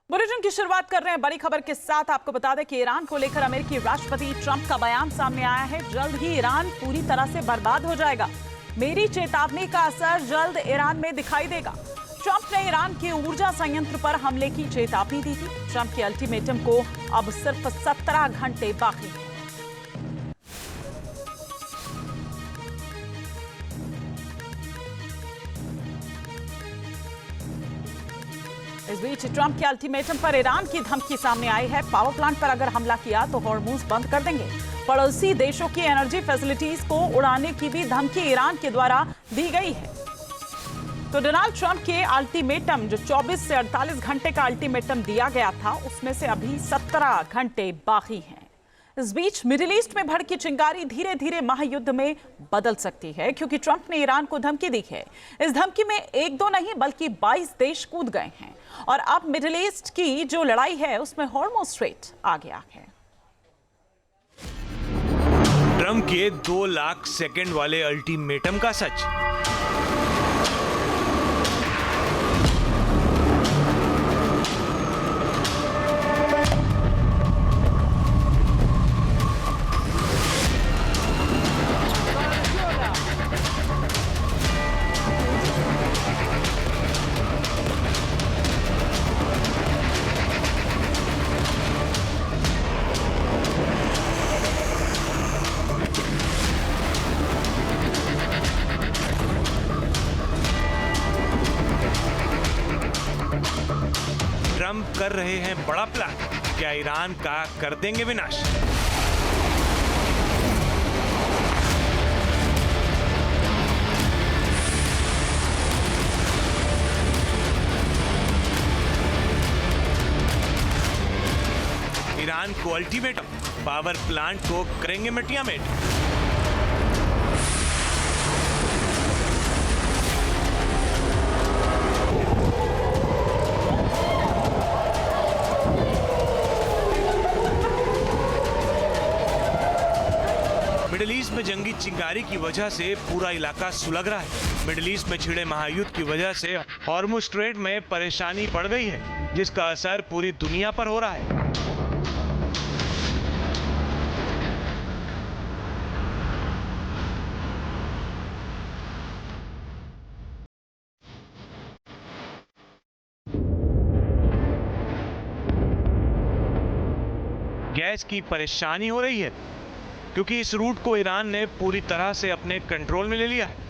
Bulletin की शुरुआत कर रहे हैं बड़ी खबर के साथ। आपको बता दें कि ईरान को लेकर अमेरिकी राष्ट्रपति ट्रंप का बयान सामने आया है। जल्द ही ईरान पूरी तरह से बर्बाद हो जाएगा। मेरी चेतावनी का असर जल्द ईरान में दिखाई देगा। ट्रंप ने ईरान के ऊर्जा संयंत्र पर हमले की चेतावनी दी थी। ट्रंप के अल्टीमेटम को अब सिर्फ 17 घंटे बाकी हैं। इस बीच ट्रंप के अल्टीमेटम पर ईरान की धमकी सामने आई है। पावर प्लांट पर अगर हमला किया तो हॉर्मुज बंद कर देंगे। पड़ोसी देशों की एनर्जी फैसिलिटीज को उड़ाने की भी धमकी ईरान के द्वारा दी गई है। तो डोनाल्ड ट्रंप के अल्टीमेटम, जो 24 से 48 घंटे का अल्टीमेटम दिया गया था, उसमें से अभी 17 घंटे बाकी हैं। इस बीच मिडिल ईस्ट में भड़की चिंगारी धीरे धीरे महायुद्ध में बदल सकती है, क्योंकि ट्रंप ने ईरान को धमकी दी है। इस धमकी में एक दो नहीं बल्कि 22 देश कूद गए हैं और अब मिडिल ईस्ट की जो लड़ाई है उसमें हॉर्मुज स्ट्रेट आ गया है। ट्रंप के 2 लाख सेकंड वाले अल्टीमेटम का सच। ट्रंप कर रहे हैं बड़ा प्लान। क्या ईरान का कर देंगे विनाश? ईरान को अल्टीमेटम, पावर प्लांट को करेंगे मिटियामेट। मिडिल ईस्ट में जंगी चिंगारी की वजह से पूरा इलाका सुलग रहा है। मिडिल ईस्ट में छिड़े महायुद्ध की वजह से हॉर्मुज स्ट्रेट में परेशानी पड़ गई है, जिसका असर पूरी दुनिया पर हो रहा है। गैस की परेशानी हो रही है, क्योंकि इस रूट को ईरान ने पूरी तरह से अपने कंट्रोल में ले लिया है।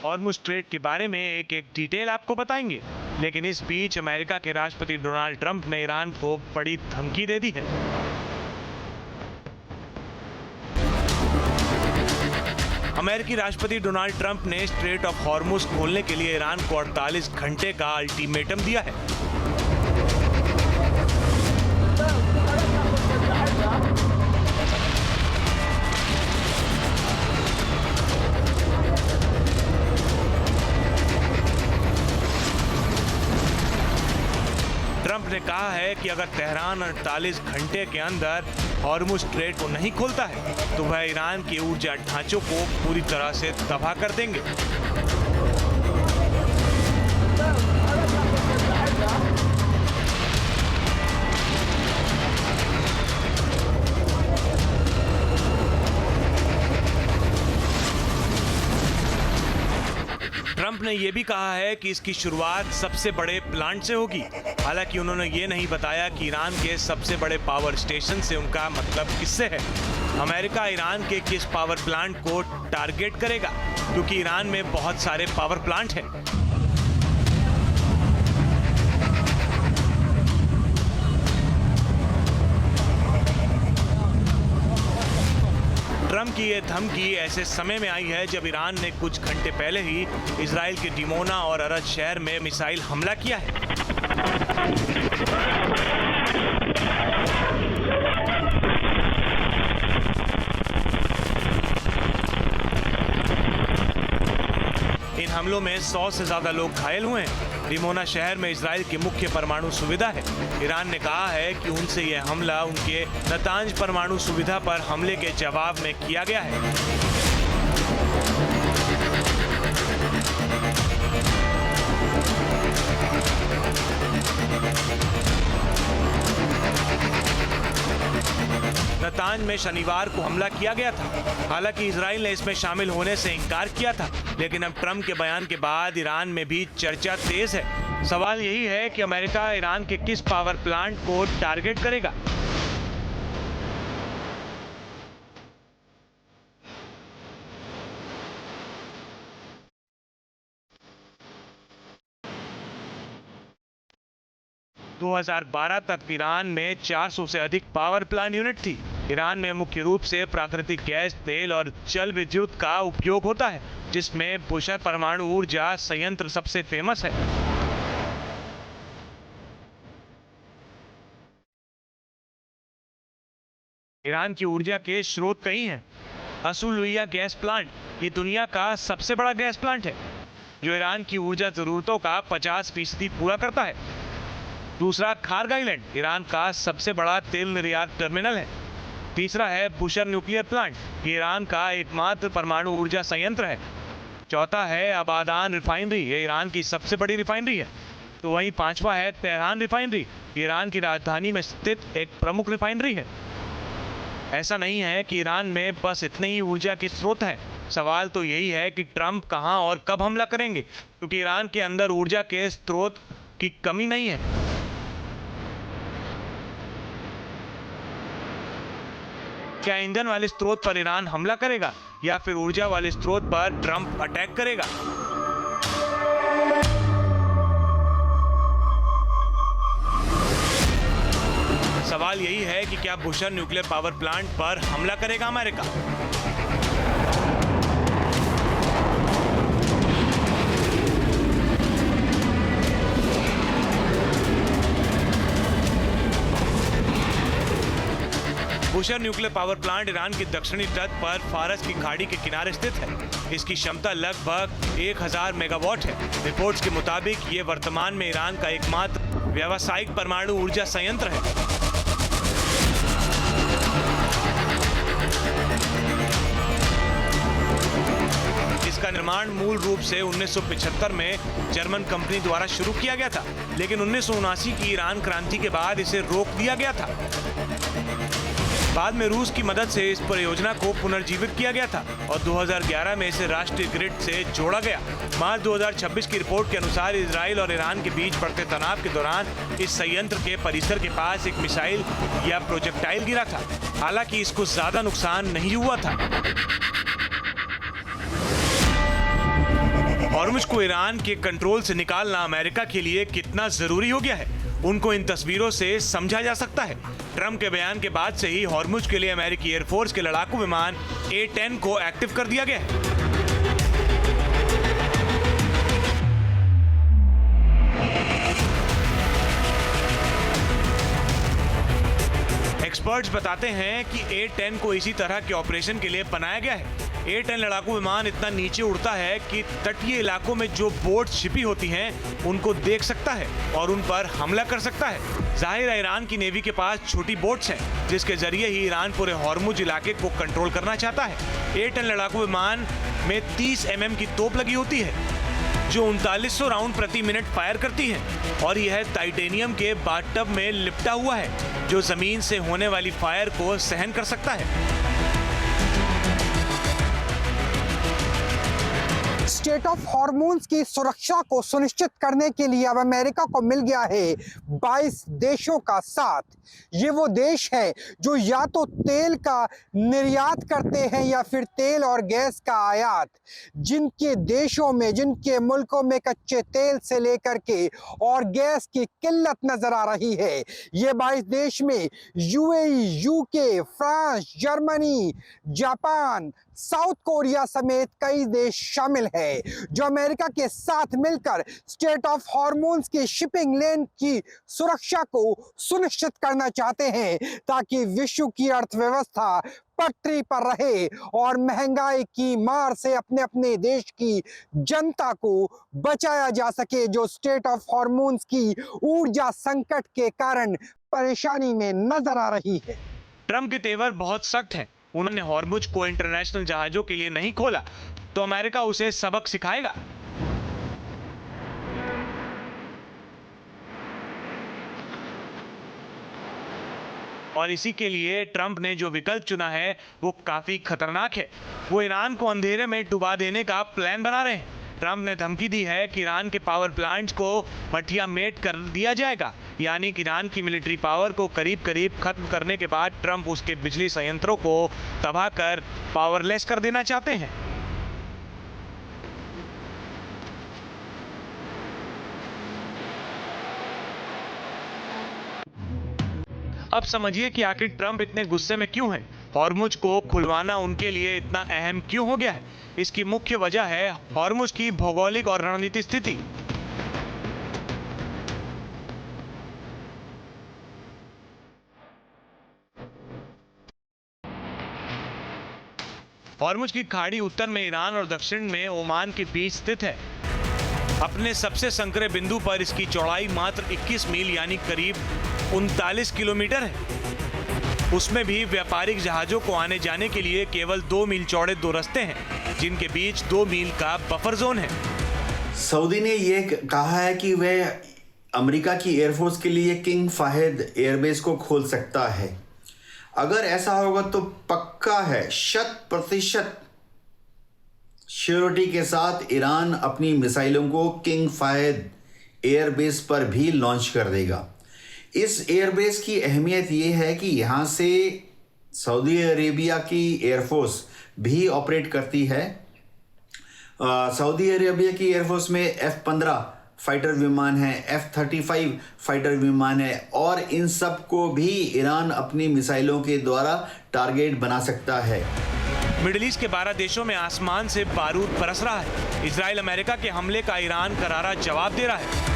हॉर्मुज स्ट्रेट के बारे में एक एक डिटेल आपको बताएंगे, लेकिन इस बीच अमेरिका के राष्ट्रपति डोनाल्ड ट्रंप ने ईरान को बड़ी धमकी दे दी है। अमेरिकी राष्ट्रपति डोनाल्ड ट्रंप ने स्ट्रेट ऑफ हॉर्मुज खोलने के लिए ईरान को 48 घंटे का अल्टीमेटम दिया है। ट्रंप ने कहा है कि अगर तेहरान 48 घंटे के अंदर हॉर्मुज स्ट्रेट को नहीं खोलता है तो वह ईरान के ऊर्जा ढांचों को पूरी तरह से तबाह कर देंगे। ट्रंप ने यह भी कहा है कि इसकी शुरुआत सबसे बड़े प्लांट से होगी। हालांकि उन्होंने ये नहीं बताया कि ईरान के सबसे बड़े पावर स्टेशन से उनका मतलब किससे है। अमेरिका ईरान के किस पावर प्लांट को टारगेट करेगा, क्योंकि ईरान में बहुत सारे पावर प्लांट हैं। ट्रंप की यह धमकी ऐसे समय में आई है जब ईरान ने कुछ घंटे पहले ही इजराइल के डिमोना और अरज शहर में मिसाइल हमला किया है। इन हमलों में 100 से ज्यादा लोग घायल हुए हैं। डिमोना शहर में इजराइल की मुख्य परमाणु सुविधा है। ईरान ने कहा है कि उनसे यह हमला उनके नतांज परमाणु सुविधा पर हमले के जवाब में किया गया है। नतांज में शनिवार को हमला किया गया था। हालांकि इजराइल ने इसमें शामिल होने से इनकार किया था, लेकिन अब ट्रंप के बयान के बाद ईरान में भी चर्चा तेज है। सवाल यही है कि अमेरिका ईरान के किस पावर प्लांट को टारगेट करेगा। – 2012 तक ईरान में 400 से अधिक पावर प्लांट यूनिट थी। ईरान में मुख्य रूप से प्राकृतिक गैस, तेल और जल विद्युत का उपयोग होता है, जिसमें बुशर परमाणु ऊर्जा संयंत्र सबसे फेमस है। ईरान की ऊर्जा के स्रोत कई हैं। असुलुइया गैस प्लांट ये दुनिया का सबसे बड़ा गैस प्लांट है, जो ईरान की ऊर्जा जरूरतों का 50% पूरा करता है। दूसरा, खार्ग आइलैंड ईरान का सबसे बड़ा तेल निर्यात टर्मिनल है। तीसरा है बुशर न्यूक्लियर प्लांट, ये ईरान का एकमात्र परमाणु ऊर्जा संयंत्र है। चौथा है अबादान रिफाइनरी, ये ईरान की सबसे बड़ी रिफाइनरी है। तो वहीं पांचवा है तेहरान रिफाइनरी, ईरान की राजधानी में स्थित एक प्रमुख रिफाइनरी है। ऐसा नहीं है कि ईरान में बस इतने ही ऊर्जा के स्रोत हैं। सवाल तो यही है कि ट्रंप कहां और कब हमला करेंगे, क्योंकि ईरान के अंदर ऊर्जा के स्रोत की कमी नहीं है। क्या ईंधन वाले स्रोत पर ईरान हमला करेगा या फिर ऊर्जा वाले स्रोत पर ट्रंप अटैक करेगा? सवाल यही है कि क्या बुशर न्यूक्लियर पावर प्लांट पर हमला करेगा America? Bushehr nuclear power plant Iran के दक्षिणी तट पर फारस की खाड़ी के किनारे स्थित है। इसकी क्षमता लगभग 1000 मेगावाट है। रिपोर्ट्स के मुताबिक ये वर्तमान में ईरान का एकमात्र व्यावसायिक परमाणु ऊर्जा संयंत्र है। इसका निर्माण मूल रूप से 1975 में जर्मन कंपनी द्वारा शुरू किया गया था, लेकिन 1979 की ईरान क्रांति के बाद इसे रोक दिया गया था। बाद में रूस की मदद से इस परियोजना को पुनर्जीवित किया गया था और 2011 में इसे राष्ट्रीय ग्रिड से जोड़ा गया। मार्च 2026 की रिपोर्ट के अनुसार इजराइल और ईरान के बीच बढ़ते तनाव के दौरान इस संयंत्र के परिसर के पास एक मिसाइल या प्रोजेक्टाइल गिरा था। हालांकि इसको ज्यादा नुकसान नहीं हुआ था। हॉर्मुज को ईरान के कंट्रोल से निकालना अमेरिका के लिए कितना जरूरी हो गया है, उनको इन तस्वीरों से समझा जा सकता है। ट्रंप के बयान के बाद से ही हॉर्मुज के लिए अमेरिकी एयरफोर्स के लड़ाकू विमान A-10 को एक्टिव कर दिया गया है। एक्सपर्ट्स बताते हैं कि A-10 को इसी तरह के ऑपरेशन के लिए बनाया गया है। A-10 लड़ाकू विमान इतना नीचे उड़ता है कि तटीय इलाकों में जो बोट छिपी होती हैं, उनको देख सकता है और उन पर हमला कर सकता है। जाहिर है ईरान की नेवी के पास छोटी बोट्स हैं, जिसके जरिए ही ईरान पूरे हॉर्मुज इलाके को कंट्रोल करना चाहता है। A-10 लड़ाकू विमान में 30 mm की तोप लगी होती है, जो 3900 राउंड प्रति मिनट फायर करती है और यह टाइटेनियम के बाथटब में लिपटा हुआ है, जो जमीन से होने वाली फायर को सहन कर सकता है। स्टेट ऑफ हॉर्मोन्स की सुरक्षा को सुनिश्चित करने के लिए अब अमेरिका को मिल गया है 22 देशों का साथ। ये वो देश हैं जो या तो तेल का निर्यात करते हैं या फिर तेल और गैस का आयात। जिनके देशों में, जिनके मुल्कों में कच्चे तेल से लेकर के और गैस की किल्लत नजर आ रही है। ये 22 देश में UAE, UK, France, Germany, Japan, south Korea समेत कई देश शामिल हैं, जो अमेरिका के साथ मिलकर स्टेट ऑफ हॉर्मोन्स की शिपिंग लेन की सुरक्षा को सुनिश्चित करना चाहते हैं, ताकि विश्व की अर्थव्यवस्था पटरी पर रहे और महंगाई की मार से अपने अपने देश की जनता को बचाया जा सके, जो स्टेट ऑफ हॉर्मोन्स की ऊर्जा संकट के कारण परेशानी में नजर आ रही है। ट्रंप के तेवर बहुत सख्त हैं। उन्होंने हॉर्मुज को इंटरनेशनल जहाजों के लिए नहीं खोला तो अमेरिका उसे सबक सिखाएगा। और इसी के लिए ट्रंप ने जो विकल्प चुना है वो काफी खतरनाक है। वो ईरान को अंधेरे में डुबा देने का प्लान बना रहे हैं। ट्रंप ने धमकी दी है कि ईरान के पावर प्लांट्स को मठिया मेट कर दिया जाएगा, यानी कि ईरान की मिलिट्री पावर को करीब करीब खत्म करने के बाद ट्रंप उसके बिजली संयंत्रों को तबाह कर पावरलेस कर देना चाहते हैं। अब समझिए कि आखिर ट्रंप इतने गुस्से में क्यों हैं। हॉर्मुज को खुलवाना उनके लिए इतना अहम क्यों हो गया है? इसकी मुख्य वजह है हॉर्मुज की भौगोलिक और रणनीतिक स्थिति। हॉर्मुज की खाड़ी उत्तर में ईरान और दक्षिण में ओमान के बीच स्थित है। अपने सबसे संकरे बिंदु पर इसकी चौड़ाई मात्र 21 मील यानी करीब 39 किलोमीटर है। उसमें भी व्यापारिक जहाजों को आने जाने के लिए केवल 2 मील चौड़े 2 रास्ते हैं, जिनके बीच 2 मील का बफर जोन है। सऊदी ने यह कहा है कि वह अमेरिका की एयरफोर्स के लिए किंग फाहिद एयरबेस को खोल सकता है। अगर ऐसा होगा तो पक्का है 100% श्योरिटी के साथ ईरान अपनी मिसाइलों को किंग फाहिद एयरबेस पर भी लॉन्च कर देगा। इस एयरबेस की अहमियत ये है कि यहाँ से सऊदी अरेबिया की एयरफोर्स भी ऑपरेट करती है। सऊदी अरेबिया की एयरफोर्स में F-15 फाइटर विमान है, F-35 फाइटर विमान है और इन सब को भी ईरान अपनी मिसाइलों के द्वारा टारगेट बना सकता है। मिडिल ईस्ट के 12 देशों में आसमान से बारूद बरस रहा है। इजराइल अमेरिका के हमले का ईरान करारा जवाब दे रहा है।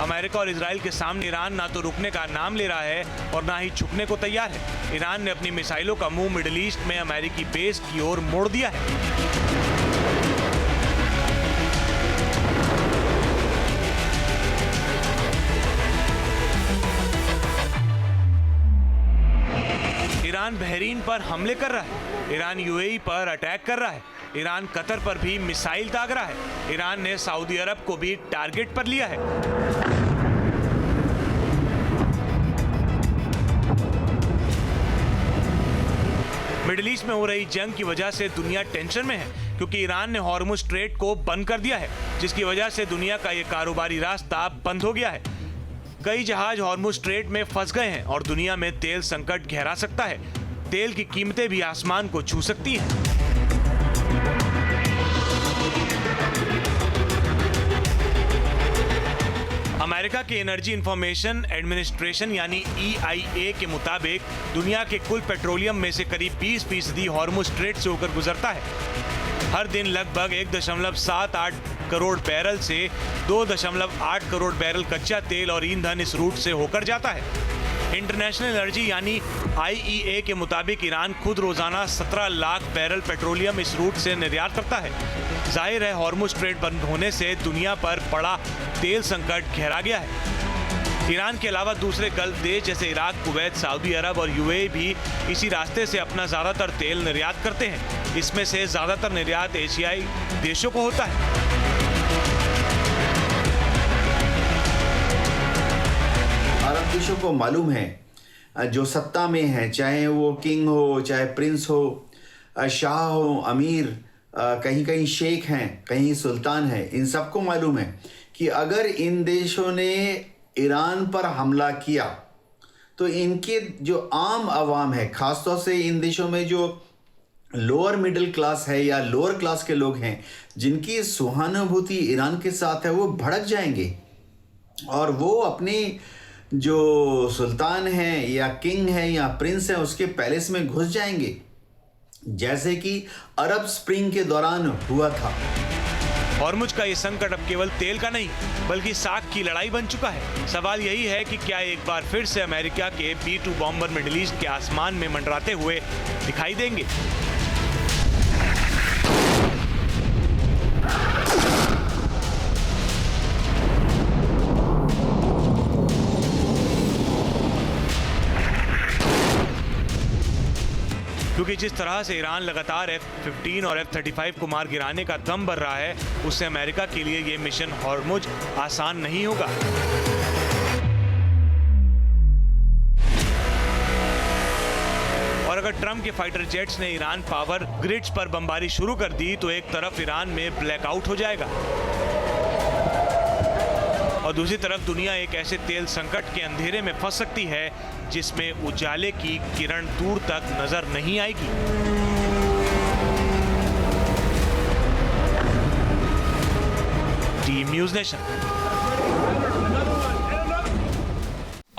अमेरिका और इजराइल के सामने ईरान ना तो रुकने का नाम ले रहा है और ना ही झुकने को तैयार है। ईरान ने अपनी मिसाइलों का मुंह मिडिल ईस्ट में अमेरिकी बेस की ओर मोड़ दिया है। ईरान बहरीन पर हमले कर रहा है। ईरान यूएई पर अटैक कर रहा है। ईरान कतर पर भी मिसाइल दाग रहा है। ईरान ने सऊदी अरब को भी टारगेट पर लिया है। मिडिल ईस्ट में हो रही जंग की वजह से दुनिया टेंशन में है, क्योंकि ईरान ने हॉर्मुज स्ट्रेट को बंद कर दिया है, जिसकी वजह से दुनिया का ये कारोबारी रास्ता बंद हो गया है। कई जहाज हॉर्मुज स्ट्रेट में फंस गए हैं और दुनिया में तेल संकट गहरा सकता है। तेल की कीमतें भी आसमान को छू सकती हैं। अमेरिका के एनर्जी इंफॉर्मेशन एडमिनिस्ट्रेशन यानी EIA के मुताबिक दुनिया के कुल पेट्रोलियम में से करीब 20% हॉर्मुज स्ट्रेट से होकर गुजरता है। हर दिन लगभग 1.78 करोड़ बैरल से 2.8 करोड़ बैरल कच्चा तेल और ईंधन इस रूट से होकर जाता है। इंटरनेशनल एनर्जी यानी IEA के मुताबिक ईरान खुद रोजाना 17 लाख बैरल पेट्रोलियम इस रूट से निर्यात करता है। जाहिर है हॉर्मुज स्ट्रेट बंद होने से दुनिया पर बड़ा तेल संकट गहरा गया है। ईरान के अलावा दूसरे गल्फ देश जैसे इराक, कुवैत, सऊदी अरब और UAE भी इसी रास्ते से अपना ज्यादातर तेल निर्यात करते हैं। इसमें से ज्यादातर निर्यात एशियाई देशों को होता है। अरब देशों को मालूम है जो सत्ता में है, चाहे वो किंग हो, चाहे प्रिंस हो, शाह हो, अमीर, कहीं कहीं शेख हैं, कहीं सुल्तान है, इन सबको मालूम है कि अगर इन देशों ने ईरान पर हमला किया तो इनके जो आम आवाम है, खासतौर से इन देशों में जो लोअर मिडिल क्लास है या लोअर क्लास के लोग हैं, जिनकी सहानुभूति ईरान के साथ है, वो भड़क जाएंगे और वो अपनी जो सुल्तान है या किंग है या प्रिंस है उसके पैलेस में घुस जाएंगे, जैसे कि अरब स्प्रिंग के दौरान हुआ था। हॉर्मुज का ये संकट अब केवल तेल का नहीं बल्कि साख की लड़ाई बन चुका है। सवाल यही है कि क्या एक बार फिर से अमेरिका के B-2 बॉम्बर मिडिल ईस्ट के आसमान में मंडराते हुए दिखाई देंगे। क्योंकि जिस तरह से ईरान लगातार F-15 और F-35 को मार गिराने का दम भर रहा है, उससे अमेरिका के लिए ये मिशन हॉर्मुज आसान नहीं होगा। और अगर ट्रंप के फाइटर जेट्स ने ईरान पावर ग्रिड्स पर बमबारी शुरू कर दी तो एक तरफ ईरान में ब्लैकआउट हो जाएगा और दूसरी तरफ दुनिया एक ऐसे तेल संकट के अंधेरे में फंस सकती है जिसमें उजाले की किरण दूर तक नजर नहीं आएगी। Team news nation.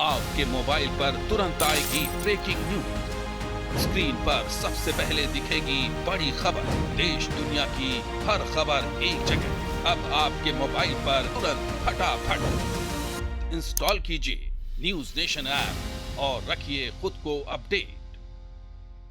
आपके मोबाइल पर तुरंत आएगी ब्रेकिंग न्यूज। स्क्रीन पर सबसे पहले दिखेगी बड़ी खबर। देश दुनिया की हर खबर एक जगह। अब आपके मोबाइल पर तुरंत फटाफट इंस्टॉल कीजिए न्यूज़ नेशन ऐप और रखिए खुद को अपडेट।